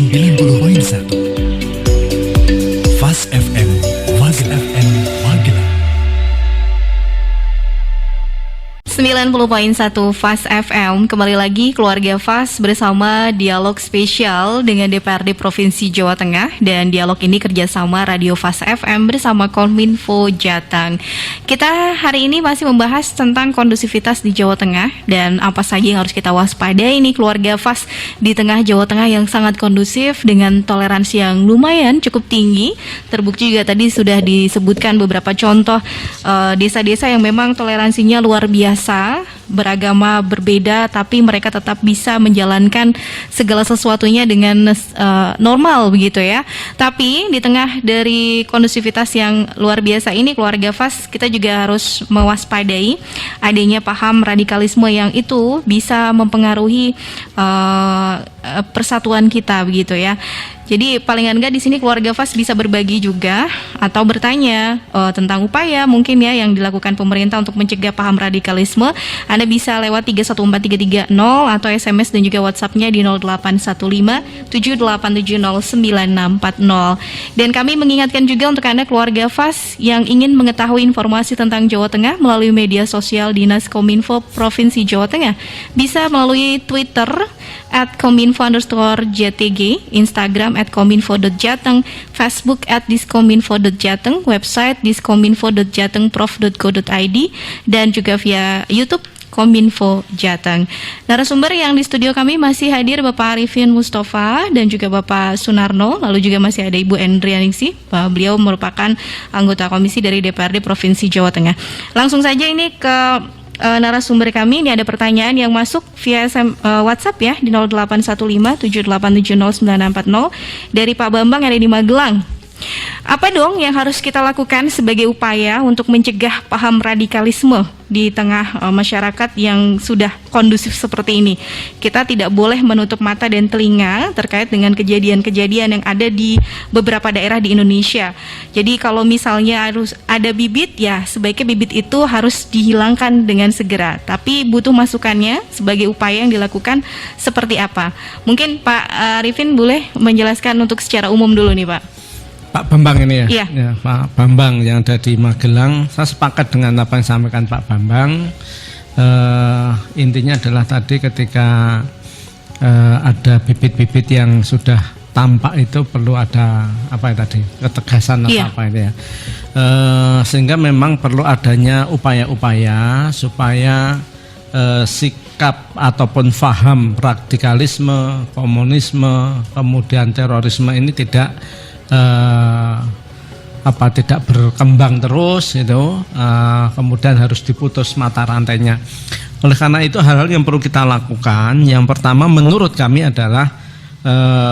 90.1 Fast FM Magelang. 90.1 Fast FM. Kembali lagi keluarga Fast bersama dialog spesial dengan DPRD Provinsi Jawa Tengah. Dan dialog ini kerjasama Radio Fast FM bersama Kominfo Jateng. Kita hari ini masih membahas tentang kondusivitas di Jawa Tengah dan apa saja yang harus kita waspadai ini keluarga Fast di tengah Jawa Tengah yang sangat kondusif dengan toleransi yang lumayan cukup tinggi. Terbukti juga tadi sudah disebutkan beberapa contoh desa-desa yang memang toleransinya luar biasa, beragama berbeda, tapi mereka tetap bisa menjalankan segala sesuatunya dengan normal begitu ya. Tapi di tengah dari kondusivitas yang luar biasa ini keluarga Fast, kita juga harus mewaspadai adanya paham radikalisme yang itu bisa mempengaruhi persatuan kita begitu ya. Jadi paling enggak di sini keluarga Fast bisa berbagi juga atau bertanya tentang upaya mungkin ya yang dilakukan pemerintah untuk mencegah paham radikalisme. Anda bisa lewat 314330 atau SMS dan juga WhatsApp-nya di 0815 78709640. Dan kami mengingatkan juga untuk Anda keluarga Fast yang ingin mengetahui informasi tentang Jawa Tengah melalui media sosial Dinas Kominfo Provinsi Jawa Tengah. Bisa melalui Twitter @kominfo_jtg, Instagram @kominfo.jateng, Facebook @diskominfo.jateng, website diskominfo.jatengprof.go.id, dan juga via YouTube Kominfo Jateng. Narasumber yang di studio kami masih hadir Bapak Arifin Mustafa dan juga Bapak Sunarno, lalu juga masih ada Ibu Endrianingsih. Beliau merupakan anggota komisi dari DPRD Provinsi Jawa Tengah. Langsung saja ini ke narasumber kami. Ini ada pertanyaan yang masuk via WhatsApp ya di 081578709640 dari Pak Bambang yang ada di Magelang. Apa dong yang harus kita lakukan sebagai upaya untuk mencegah paham radikalisme di tengah masyarakat yang sudah kondusif seperti ini? Kita tidak boleh menutup mata dan telinga terkait dengan kejadian-kejadian yang ada di beberapa daerah di Indonesia. Jadi kalau misalnya harus ada bibit, ya sebaiknya bibit itu harus dihilangkan dengan segera. Tapi butuh masukannya sebagai upaya yang dilakukan seperti apa? Mungkin Pak Arifin boleh menjelaskan untuk secara umum dulu nih Pak. Pak Bambang ini ya? Iya. Ya, Pak Bambang yang ada di Magelang. Saya sepakat dengan apa yang disampaikan Pak Bambang. Intinya adalah tadi ketika ada bibit-bibit yang sudah tampak itu perlu ada apa ya tadi, ketegasan atau iya, apa itu ya. Sehingga memang perlu adanya upaya-upaya supaya sikap ataupun faham radikalisme, komunisme, kemudian terorisme ini tidak tidak berkembang terus itu, kemudian harus diputus mata rantainya. Oleh karena itu hal-hal yang perlu kita lakukan, yang pertama menurut kami adalah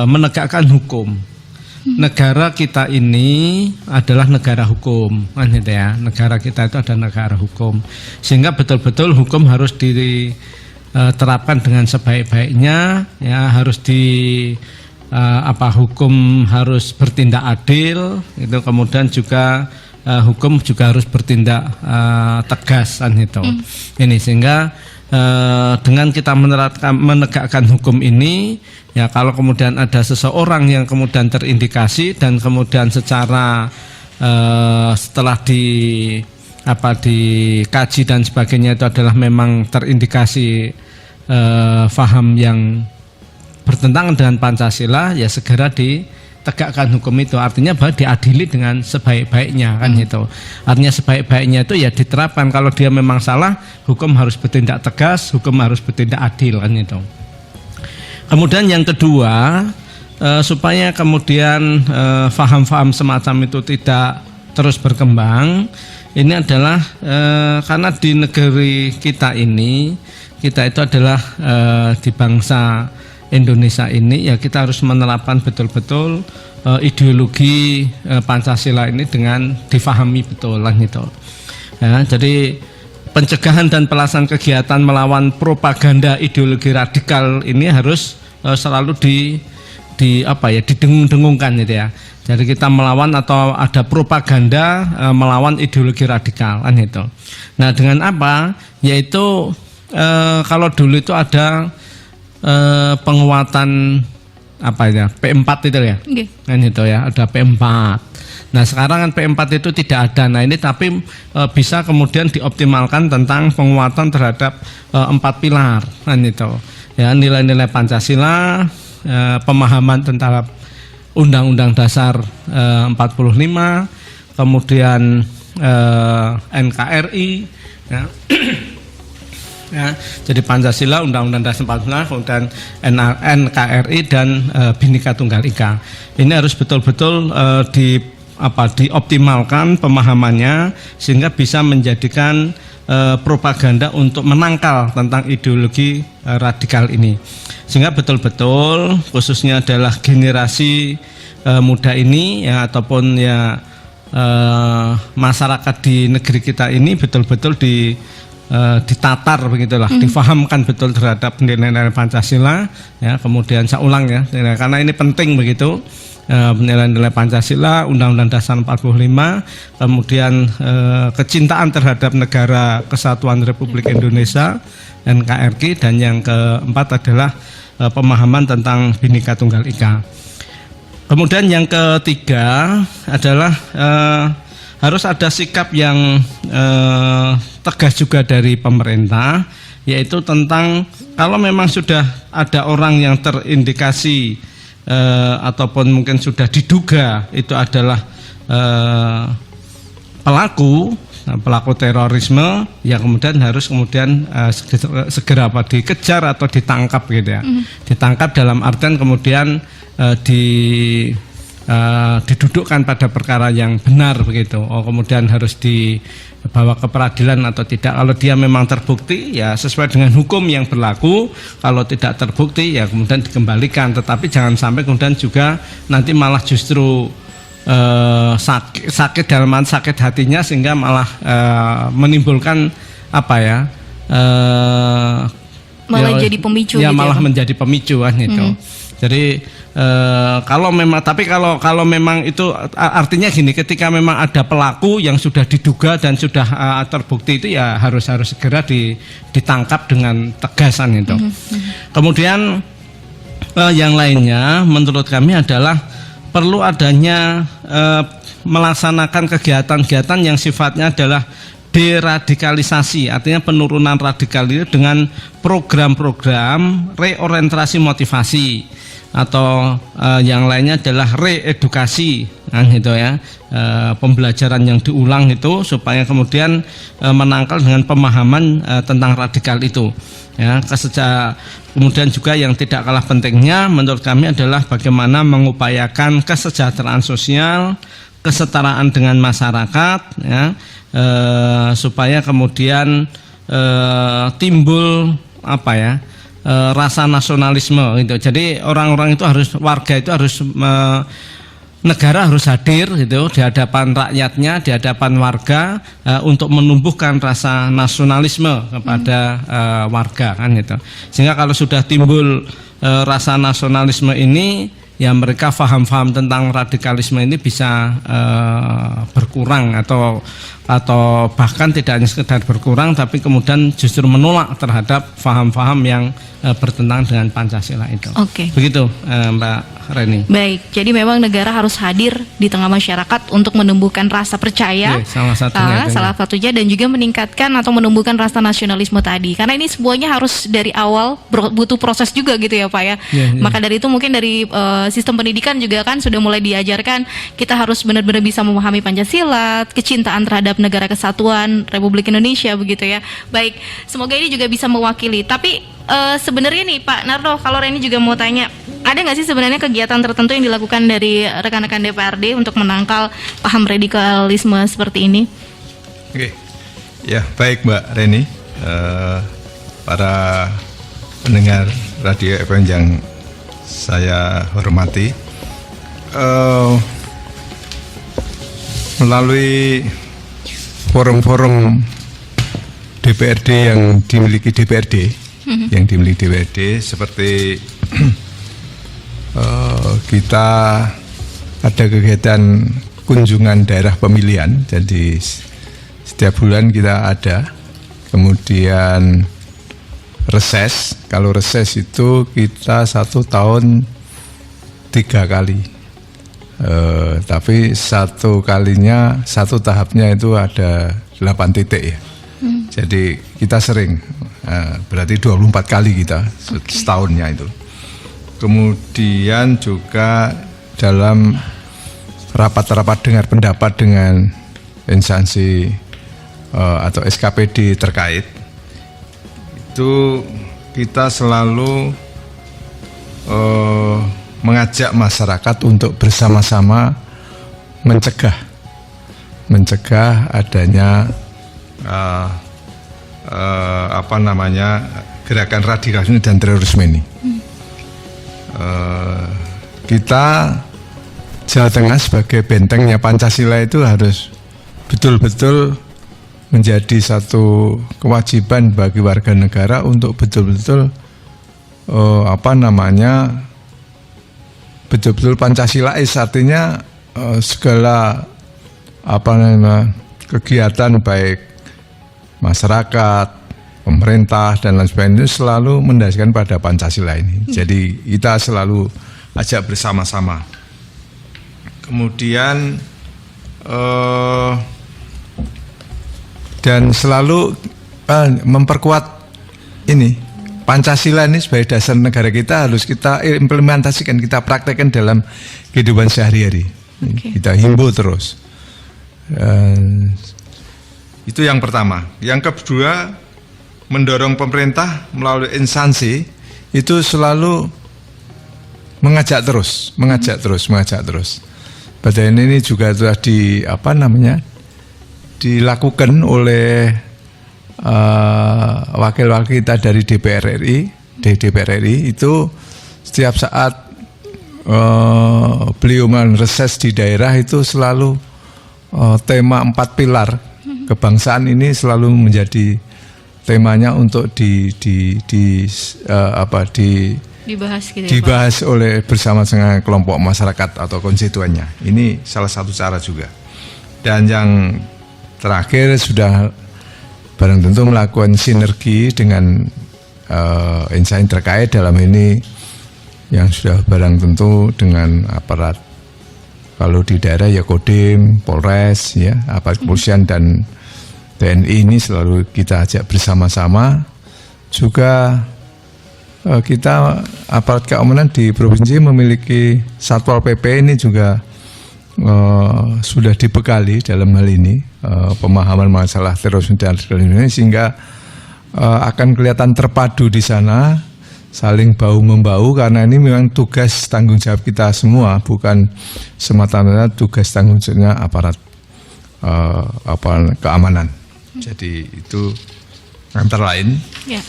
menegakkan hukum. Negara kita ini adalah negara hukum, kan gitu ya. Negara kita itu adalah negara hukum, sehingga betul-betul hukum harus diterapkan dengan sebaik-baiknya, ya harus hukum harus bertindak adil, itu kemudian juga hukum juga harus bertindak tegas kan itu. Ini sehingga dengan kita menegakkan hukum ini, ya kalau kemudian ada seseorang yang kemudian terindikasi dan kemudian secara setelah dikaji dan sebagainya itu adalah memang terindikasi faham yang bertentangan dengan Pancasila, ya segera ditegakkan hukum itu. Artinya bahwa diadili dengan sebaik-baiknya kan itu. Artinya sebaik-baiknya itu ya diterapkan. Kalau dia memang salah, hukum harus bertindak tegas, hukum harus bertindak adil kan itu. Kemudian yang kedua, supaya kemudian faham-faham semacam itu tidak terus berkembang, ini adalah karena di negeri kita ini, kita itu adalah di bangsa Indonesia ini, ya kita harus menerapkan betul-betul ideologi Pancasila ini dengan difahami betul lah gitu. Ya, jadi pencegahan dan pelaksanaan kegiatan melawan propaganda ideologi radikal ini harus selalu didengung-dengungkan gitu ya. Jadi kita melawan atau ada propaganda melawan ideologi radikal kan itu. Nah dengan apa? Yaitu kalau dulu itu ada penguatan apa ya P4 itu ya. Nggih. Kan itu ya, ada P4. Nah sekarang kan P4 itu tidak ada. Nah ini tapi bisa kemudian dioptimalkan tentang penguatan terhadap 4 pilar kan itu. Ya nilai-nilai Pancasila, pemahaman tentang Undang-Undang Dasar 45, kemudian NKRI, ya. Ya, jadi Pancasila, Undang-Undang Dasar 45, kemudian NKRI dan Bhinneka Tunggal Ika. Ini harus betul-betul dioptimalkan pemahamannya sehingga bisa menjadikan propaganda untuk menangkal tentang ideologi radikal ini. Sehingga betul-betul khususnya adalah generasi muda ini ya ataupun ya masyarakat di negeri kita ini betul-betul ditatar begitulah, difahamkan betul terhadap nilai-nilai Pancasila ya, kemudian saya ulang ya, karena ini penting begitu, nilai-nilai Pancasila, Undang-Undang Dasar 45, kemudian kecintaan terhadap Negara Kesatuan Republik Indonesia NKRI, dan yang keempat adalah pemahaman tentang Bhinneka Tunggal Ika. Kemudian yang ketiga adalah harus ada sikap yang tegas juga dari pemerintah, yaitu tentang kalau memang sudah ada orang yang terindikasi ataupun mungkin sudah diduga itu adalah pelaku terorisme, ya kemudian harus segera dikejar atau ditangkap gitu ya. Ditangkap dalam artian kemudian didudukkan pada perkara yang benar begitu. Kemudian harus dibawa ke peradilan atau tidak. Kalau dia memang terbukti ya sesuai dengan hukum yang berlaku. Kalau tidak terbukti ya kemudian dikembalikan. Tetapi jangan sampai kemudian juga nanti malah justru sakit hatinya sehingga malah menimbulkan apa ya? Malah jadi pemicu. Ya gitu malah ya, menjadi pemicu kan itu. Jadi kalau memang itu artinya gini, ketika memang ada pelaku yang sudah diduga dan sudah terbukti itu ya harus segera ditangkap dengan tegasan itu. Kemudian yang lainnya menurut kami adalah perlu adanya melaksanakan kegiatan-kegiatan yang sifatnya adalah deradikalisasi, artinya penurunan radikal itu dengan program-program reorientasi motivasi, atau yang lainnya adalah reedukasi, kan gitu ya, pembelajaran yang diulang itu supaya kemudian menangkal dengan pemahaman tentang radikal itu. Ya, kemudian juga yang tidak kalah pentingnya menurut kami adalah bagaimana mengupayakan kesejahteraan sosial, kesetaraan dengan masyarakat, ya, supaya kemudian timbul apa ya? Rasa nasionalisme gitu. Jadi orang-orang itu warga itu harus negara harus hadir gitu di hadapan rakyatnya, di hadapan warga untuk menumbuhkan rasa nasionalisme kepada warga kan gitu. Sehingga kalau sudah timbul rasa nasionalisme ini, ya mereka paham tentang radikalisme ini bisa berkurang atau bahkan tidak hanya sekedar berkurang tapi kemudian justru menolak terhadap paham-paham yang bertentangan dengan Pancasila itu. Oke. Begitu Mbak Reni. Baik, jadi memang negara harus hadir di tengah masyarakat untuk menumbuhkan rasa percaya, salah satunya dan juga meningkatkan atau menumbuhkan rasa nasionalisme tadi. Karena ini semuanya harus dari awal butuh proses juga gitu ya Pak ya. Maka dari itu mungkin dari sistem pendidikan juga kan sudah mulai diajarkan kita harus benar-benar bisa memahami Pancasila, kecintaan terhadap negara kesatuan Republik Indonesia begitu ya. Baik, semoga ini juga bisa mewakili. Tapi sebenarnya nih Pak Narto, kalau Reni juga mau tanya, ada nggak sih sebenarnya kegiatan tertentu yang dilakukan dari rekan-rekan DPRD untuk menangkal paham radikalisme seperti ini? Oke, ya baik Mbak Reni, para pendengar Radio FM yang saya hormati, melalui forum-forum DPRD yang dimiliki DPRD, seperti kita ada kegiatan kunjungan daerah pemilihan, jadi setiap bulan kita ada. Kemudian reses, kalau reses itu kita 1 tahun 3 kali. Tapi satu tahapnya itu ada 8 titik ya. Jadi kita sering, berarti 24 kali kita setahunnya itu. Kemudian juga dalam rapat-rapat dengar pendapat dengan instansi atau SKPD terkait, itu kita selalu mengajak masyarakat untuk bersama-sama mencegah adanya gerakan radikalisme dan terorisme ini. Kita Jawa Tengah sebagai bentengnya Pancasila itu harus betul-betul menjadi satu kewajiban bagi warga negara untuk betul-betul betul-betul Pancasilais, artinya segala kegiatan baik masyarakat, pemerintah dan lain sebagainya selalu mendasarkan pada Pancasila ini. Jadi kita selalu ajak bersama-sama. Kemudian dan selalu memperkuat ini Pancasila ini sebagai dasar negara kita, harus kita implementasikan, kita praktekkan dalam kehidupan sehari-hari. Kita himbau terus. Itu yang pertama. Yang kedua, mendorong pemerintah melalui instansi itu selalu mengajak terus. Pada ini juga sudah dilakukan oleh wakil-wakil kita dari DPR RI itu setiap saat beliau mereses di daerah itu selalu tema 4 pilar kebangsaan ini selalu menjadi temanya untuk dibahas oleh bersama dengan kelompok masyarakat atau konstituennya. Ini salah satu cara juga. Dan yang terakhir sudah barang tentu melakukan sinergi dengan instansi terkait, dalam ini yang sudah barang tentu dengan aparat, kalau di daerah ya Kodim, Polres, ya aparat kepolisian dan TNI ini selalu kita ajak bersama-sama. Juga kita aparat keamanan di provinsi memiliki Satpol PP ini juga sudah dibekali dalam hal ini pemahaman masalah terorisme dan radikalisme, sehingga akan kelihatan terpadu di sana, saling bahu-membahu, karena ini memang tugas tanggung jawab kita semua, bukan semata-mata tugas tanggung jawabnya aparat keamanan. Jadi itu antara lain. Ya.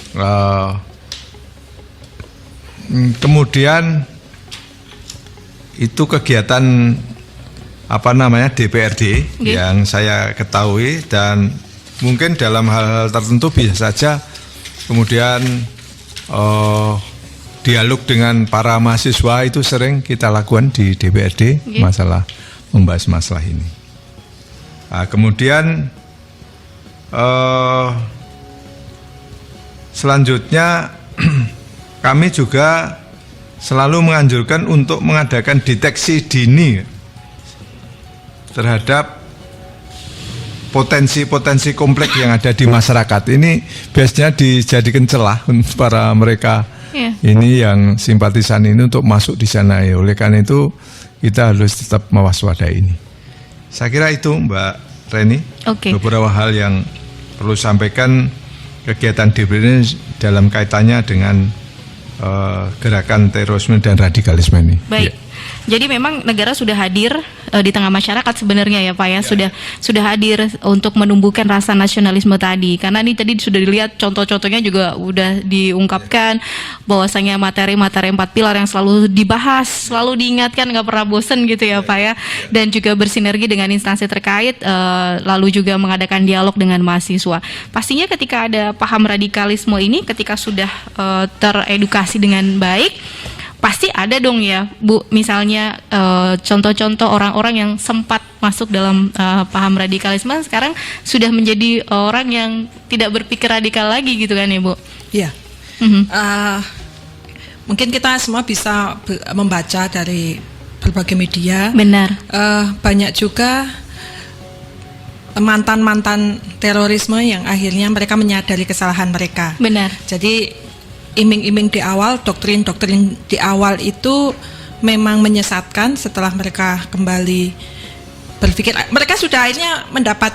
Kemudian itu kegiatan DPRD yang saya ketahui, dan mungkin dalam hal tertentu bisa saja kemudian dialog dengan para mahasiswa itu sering kita lakukan di DPRD, masalah membahas masalah ini. Nah, kemudian selanjutnya kami juga selalu menganjurkan untuk mengadakan deteksi dini terhadap potensi-potensi konflik yang ada di masyarakat. Ini biasanya dijadikan celah para mereka ini yang simpatisan ini untuk masuk di sana. Ya, oleh karena itu kita harus tetap mewaspadai ini. Saya kira itu Mbak Reni, beberapa hal yang perlu sampaikan kegiatan DPR ini dalam kaitannya dengan gerakan terorisme dan radikalisme ini. Baik. Jadi memang negara sudah hadir di tengah masyarakat sebenarnya ya Pak ya, sudah hadir untuk menumbuhkan rasa nasionalisme tadi. Karena ini tadi sudah dilihat contoh-contohnya juga udah diungkapkan bahwasanya materi-materi 4 pilar yang selalu dibahas, selalu diingatkan, nggak pernah bosen gitu ya Pak ya. Dan juga bersinergi dengan instansi terkait, lalu juga mengadakan dialog dengan mahasiswa. Pastinya ketika ada paham radikalisme ini, ketika sudah teredukasi dengan baik, pasti ada dong ya Bu, misalnya contoh-contoh orang-orang yang sempat masuk dalam paham radikalisme sekarang sudah menjadi orang yang tidak berpikir radikal lagi gitu kan ya Bu? Iya. mungkin kita semua bisa membaca dari berbagai media. Benar. Banyak juga mantan-mantan terorisme yang akhirnya mereka menyadari kesalahan mereka. Benar. Jadi iming-iming di awal, doktrin-doktrin di awal itu memang menyesatkan. Setelah mereka kembali berpikir, mereka sudah akhirnya mendapat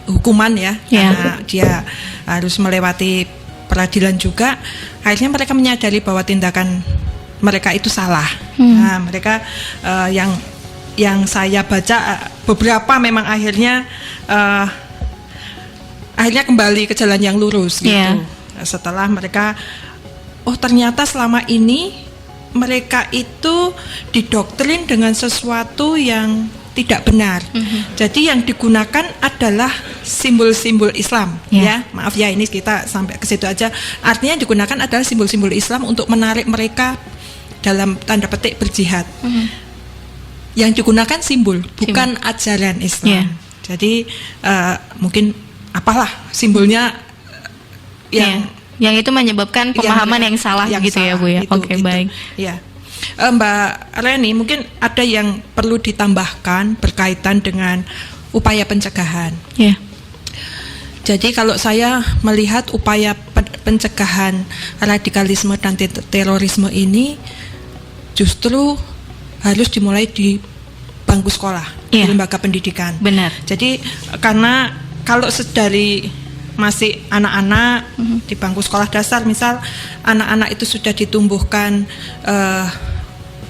hukuman ya, karena dia harus melewati peradilan juga. Akhirnya mereka menyadari bahwa tindakan mereka itu salah. Nah, mereka yang saya baca beberapa memang akhirnya kembali ke jalan yang lurus gitu. Setelah mereka ternyata selama ini mereka itu didoktrin dengan sesuatu yang tidak benar. Jadi yang digunakan adalah simbol-simbol Islam ya. Maaf ya, ini kita sampai ke situ aja. Artinya yang digunakan adalah simbol-simbol Islam untuk menarik mereka dalam tanda petik berjihad. Yang digunakan simbol, bukan ajaran Islam. Jadi mungkin apalah simbolnya yang itu menyebabkan pemahaman yang salah gitu salah, ya Bu ya. Oke, baik. Ya. Mbak Reni, mungkin ada yang perlu ditambahkan berkaitan dengan upaya pencegahan. Jadi kalau saya melihat upaya pencegahan radikalisme dan terorisme ini justru harus dimulai di bangku sekolah, di lembaga pendidikan. Benar. Jadi karena kalau dari masih anak-anak di bangku sekolah dasar, misal anak-anak itu sudah ditumbuhkan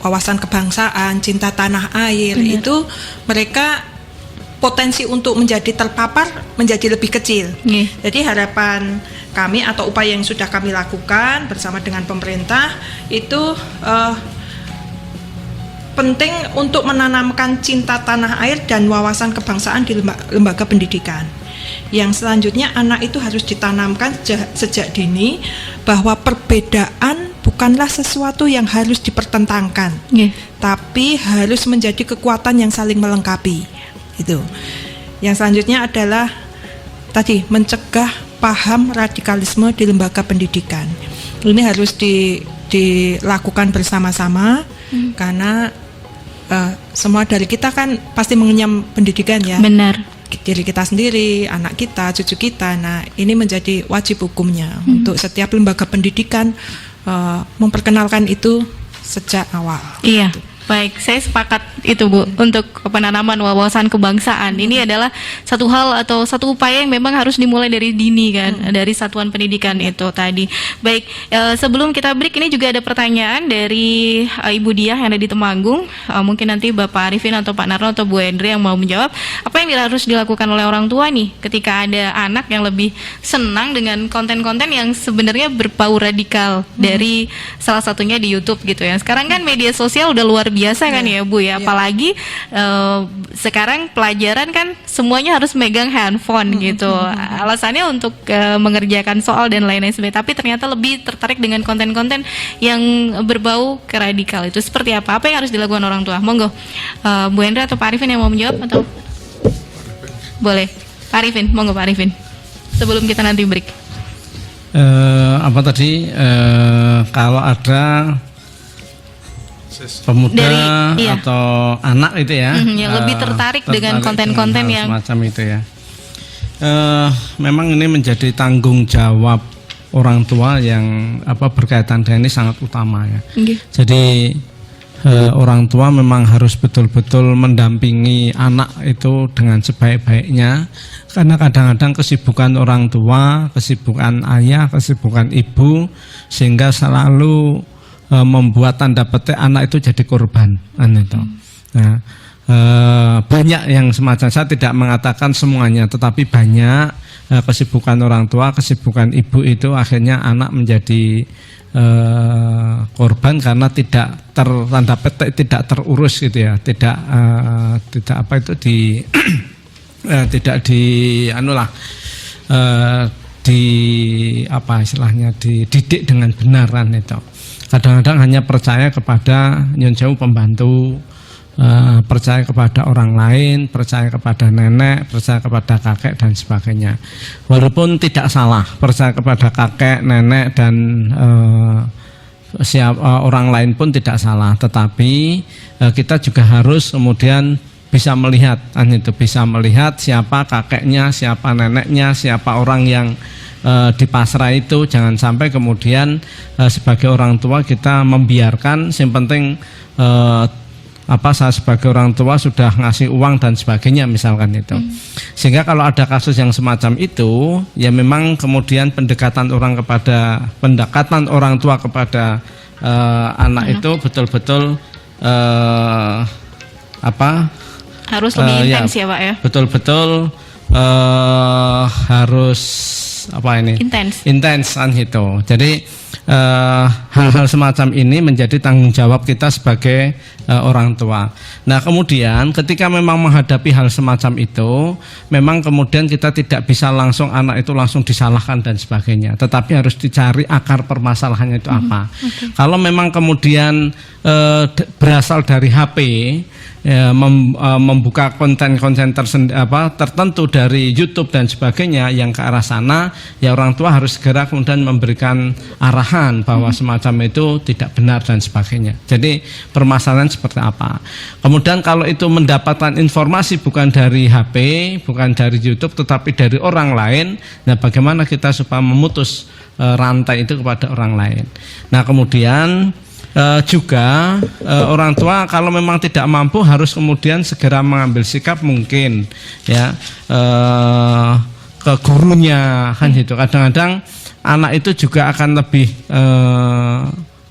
wawasan kebangsaan, cinta tanah air, itu mereka potensi untuk menjadi terpapar menjadi lebih kecil. Jadi harapan kami atau upaya yang sudah kami lakukan bersama dengan pemerintah itu penting untuk menanamkan cinta tanah air dan wawasan kebangsaan di lembaga pendidikan. Yang selanjutnya anak itu harus ditanamkan sejak dini bahwa perbedaan bukanlah sesuatu yang harus dipertentangkan, tapi harus menjadi kekuatan yang saling melengkapi. Itu. Yang selanjutnya adalah tadi mencegah paham radikalisme di lembaga pendidikan. Ini harus dilakukan bersama-sama karena semua dari kita kan pasti mengenyam pendidikan ya. Benar. Diri kita sendiri, anak kita, cucu kita. Nah, ini menjadi wajib hukumnya untuk setiap lembaga pendidikan memperkenalkan itu sejak awal. Iya. Baik, saya sepakat itu Bu untuk penanaman wawasan kebangsaan. Ini adalah satu hal atau satu upaya yang memang harus dimulai dari dini kan, dari satuan pendidikan itu tadi. Baik, sebelum kita break ini juga ada pertanyaan dari Ibu Diah yang ada di Temanggung. Mungkin nanti Bapak Arifin atau Pak Narno atau Bu Hendri yang mau menjawab. Apa yang harus dilakukan oleh orang tua nih ketika ada anak yang lebih senang dengan konten-konten yang sebenarnya berbau radikal dari salah satunya di YouTube gitu ya. Sekarang kan media sosial udah luar biasa kan ya Bu ya, apalagi sekarang pelajaran kan semuanya harus megang handphone gitu. Alasannya untuk mengerjakan soal dan lain-lain sebagainya, tapi ternyata lebih tertarik dengan konten-konten yang berbau ke radikal itu. Seperti apa? Apa yang harus dilakukan orang tua? Monggo, Bu Hendra atau Pak Arifin yang mau menjawab atau boleh Pak Arifin? Monggo Pak Arifin. Sebelum kita nanti break. Kalau ada pemuda atau anak itu ya, yang lebih tertarik dengan konten-konten yang semacam itu ya, memang ini menjadi tanggung jawab orang tua yang berkaitan dengan ini sangat utama ya. Jadi orang tua memang harus betul-betul mendampingi anak itu dengan sebaik-baiknya, karena kadang-kadang kesibukan orang tua, kesibukan ayah, kesibukan ibu, sehingga selalu membuat tanda petik anak itu jadi korban itu. Nah, banyak yang semacam, saya tidak mengatakan semuanya, tetapi banyak kesibukan orang tua, kesibukan ibu itu akhirnya anak menjadi korban karena tidak tanda petik tidak terurus gitu ya, tidak dididik dengan benaran itu. Kadang-kadang hanya percaya kepada nyun sewu pembantu, percaya kepada orang lain, percaya kepada nenek, percaya kepada kakek dan sebagainya. Walaupun tidak salah percaya kepada kakek, nenek dan orang lain pun tidak salah, tetapi kita juga harus kemudian bisa melihat, itu bisa melihat siapa kakeknya, siapa neneknya, siapa orang yang di pasrah itu. Jangan sampai kemudian sebagai orang tua kita membiarkan, yang penting saya sebagai orang tua sudah ngasih uang dan sebagainya misalkan itu. Sehingga kalau ada kasus yang semacam itu, ya memang kemudian pendekatan orang tua kepada anak itu betul-betul harus lebih intens ya Pak ya. Betul-betul harus intens kan itu. Jadi hal-hal semacam ini menjadi tanggung jawab kita sebagai orang tua. Nah kemudian ketika memang menghadapi hal semacam itu, memang kemudian kita tidak bisa langsung anak itu langsung disalahkan dan sebagainya, tetapi harus dicari akar permasalahannya itu apa. Kalau memang kemudian berasal dari HP, membuka konten-konten tertentu dari YouTube dan sebagainya yang ke arah sana, ya orang tua harus segera kemudian memberikan arahan bahwa semacam itu tidak benar dan sebagainya. Jadi permasalahan seperti apa. Kemudian kalau itu mendapatkan informasi bukan dari HP, bukan dari YouTube, tetapi dari orang lain, nah bagaimana kita supaya memutus rantai itu kepada orang lain. Nah kemudian juga orang tua kalau memang tidak mampu harus kemudian segera mengambil sikap mungkin ya ke gurunya kan gitu. Kadang-kadang anak itu juga akan lebih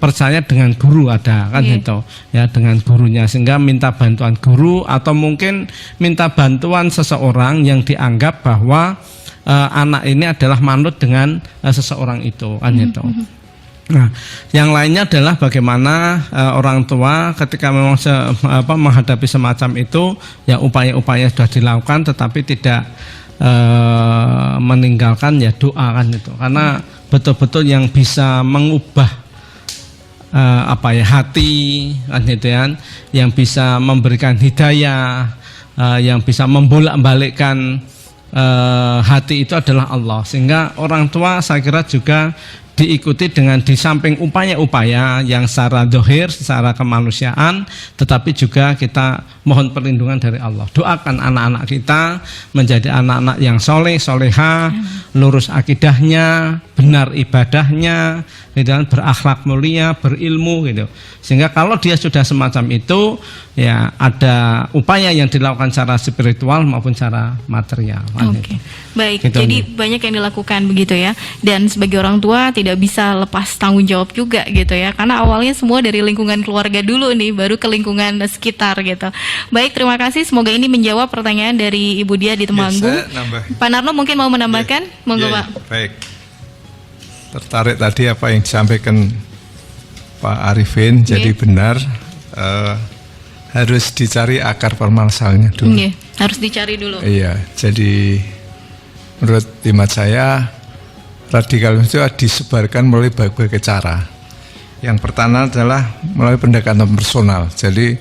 percaya dengan guru ada kan gitu ya, dengan gurunya, sehingga minta bantuan guru atau mungkin minta bantuan seseorang yang dianggap bahwa anak ini adalah manut dengan seseorang itu kan gitu. Nah, yang lainnya adalah bagaimana orang tua ketika memang menghadapi semacam itu, ya upaya-upaya sudah dilakukan, tetapi tidak meninggalkan ya doa kan itu, karena betul-betul yang bisa mengubah hati kan gitu ya, yang bisa memberikan hidayah, yang bisa membolak-balikkan hati itu adalah Allah. Sehingga orang tua saya kira juga diikuti dengan di samping upaya-upaya yang secara zahir, secara kemanusiaan, tetapi juga kita mohon perlindungan dari Allah. Doakan anak-anak kita menjadi anak-anak yang soleh, soleha, lurus akidahnya, benar ibadahnya, dan berakhlak mulia, berilmu gitu. Sehingga kalau dia sudah semacam itu, ya ada upaya yang dilakukan secara spiritual maupun secara material. Oke. Baik, gitu. jadi banyak yang dilakukan begitu ya. Dan sebagai orang tua tidak bisa lepas tanggung jawab juga gitu ya. Karena awalnya semua dari lingkungan keluarga dulu nih, baru ke lingkungan sekitar gitu. Baik, terima kasih. Semoga ini menjawab pertanyaan dari Ibu Dia di Temanggung. Pak Narno mungkin mau menambahkan? Monggo Pak. Baik. Tertarik tadi apa yang disampaikan Pak Arifin, jadi benar harus dicari akar permasalahannya dulu. Harus dicari dulu. Iya, jadi menurut hemat saya radikalisme itu disebarkan melalui berbagai cara. Yang pertama adalah melalui pendekatan personal. Jadi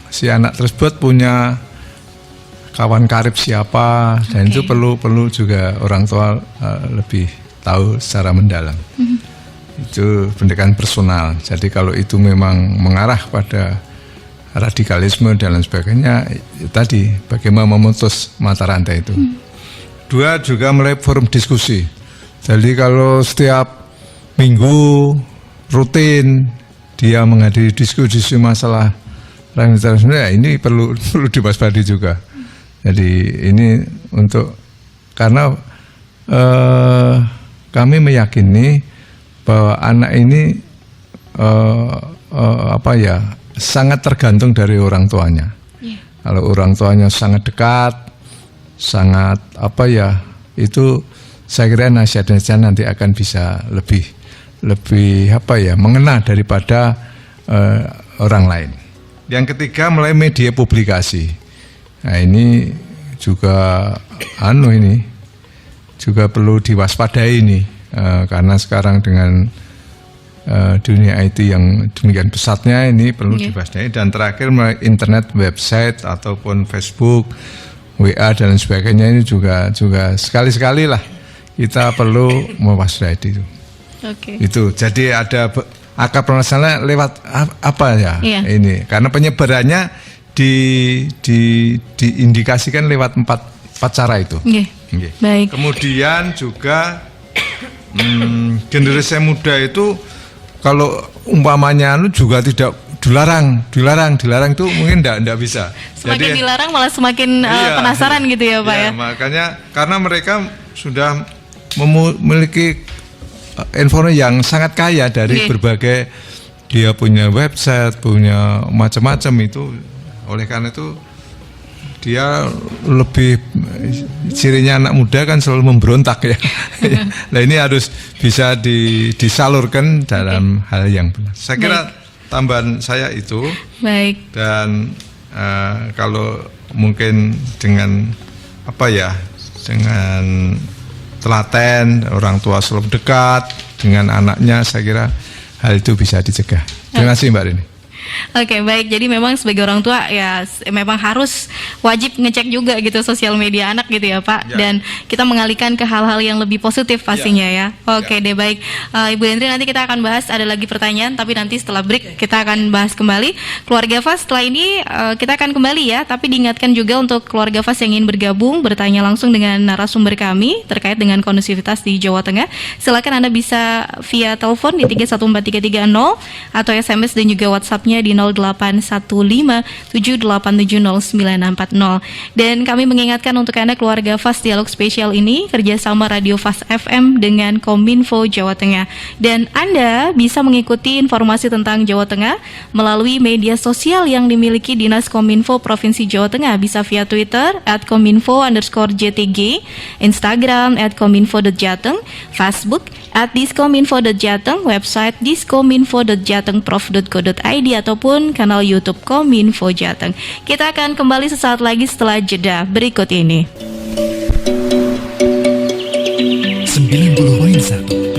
si anak tersebut punya kawan karib siapa, dan itu perlu juga orang tua lebih tahu secara mendalam. Itu pendekatan personal. Jadi kalau itu memang mengarah pada radikalisme dan lain sebagainya, tadi bagaimana memutus mata rantai itu. Dua, juga melalui forum diskusi. Jadi kalau setiap minggu rutin dia menghadiri diskusi masalah radikalisme, ya ini perlu diwaspadai juga. Jadi ini untuk, karena kami meyakini bahwa anak ini sangat tergantung dari orang tuanya. Kalau orang tuanya sangat dekat, sangat itu saya kira nasihat-nasihat nanti akan bisa lebih mengena daripada orang lain. Yang ketiga, melalui media publikasi. Nah ini juga juga perlu diwaspadai ini, karena sekarang dengan dunia IT yang demikian pesatnya, ini perlu diwaspadai. Dan terakhir, melalui internet, website ataupun Facebook, WA dan sebagainya, ini juga sekali-sekali lah kita perlu mewaspadai itu. Oke. Itu. Jadi ada akar permasalahannya lewat apa ya? Iya. Ini karena penyebarannya diindikasikan lewat empat cara itu. Oke. Nggih. Baik. Kemudian juga generasi muda itu kalau umpamanya juga tidak dilarang itu mungkin tidak bisa. Semakin dilarang malah semakin penasaran gitu ya Pak ya. Makanya karena mereka sudah memiliki informasi yang sangat kaya dari berbagai, dia punya website, punya macam-macam itu. Oleh karena itu dia lebih, cirinya anak muda kan selalu memberontak ya. Nah ini harus bisa disalurkan dalam hal yang benar. Saya kira tambahan saya itu. Baik. Dan kalau mungkin dengan dengan telaten, orang tua selalu dekat dengan anaknya, saya kira hal itu bisa dicegah. Terima kasih Mbak Rini. Oke, baik. Jadi memang sebagai orang tua ya memang harus wajib ngecek juga gitu sosial media anak gitu ya Pak. Ya. Dan kita mengalihkan ke hal-hal yang lebih positif pastinya ya. Oke deh, baik. Ibu Hendri, nanti kita akan bahas, ada lagi pertanyaan, tapi nanti setelah break kita akan bahas kembali. Keluarga FAS setelah ini kita akan kembali ya. Tapi diingatkan juga untuk keluarga FAS yang ingin bergabung, bertanya langsung dengan narasumber kami terkait dengan kondusivitas di Jawa Tengah. Silakan Anda bisa via telepon di 314330 atau SMS dan juga WhatsApp-nya di 081578709640. Dan kami mengingatkan untuk Anda keluarga FAS, dialog spesial ini kerjasama Radio FAS FM dengan Kominfo Jawa Tengah. Dan Anda bisa mengikuti informasi tentang Jawa Tengah melalui media sosial yang dimiliki Dinas Kominfo Provinsi Jawa Tengah. Bisa via Twitter @kominfo_JTG, Instagram @kominfo.jateng, Facebook @diskominfo.jateng, website diskominfo.jatengprof.go.id ataupun kanal YouTube Kominfo Jateng. Kita akan kembali sesaat lagi setelah jeda berikut ini. 90.1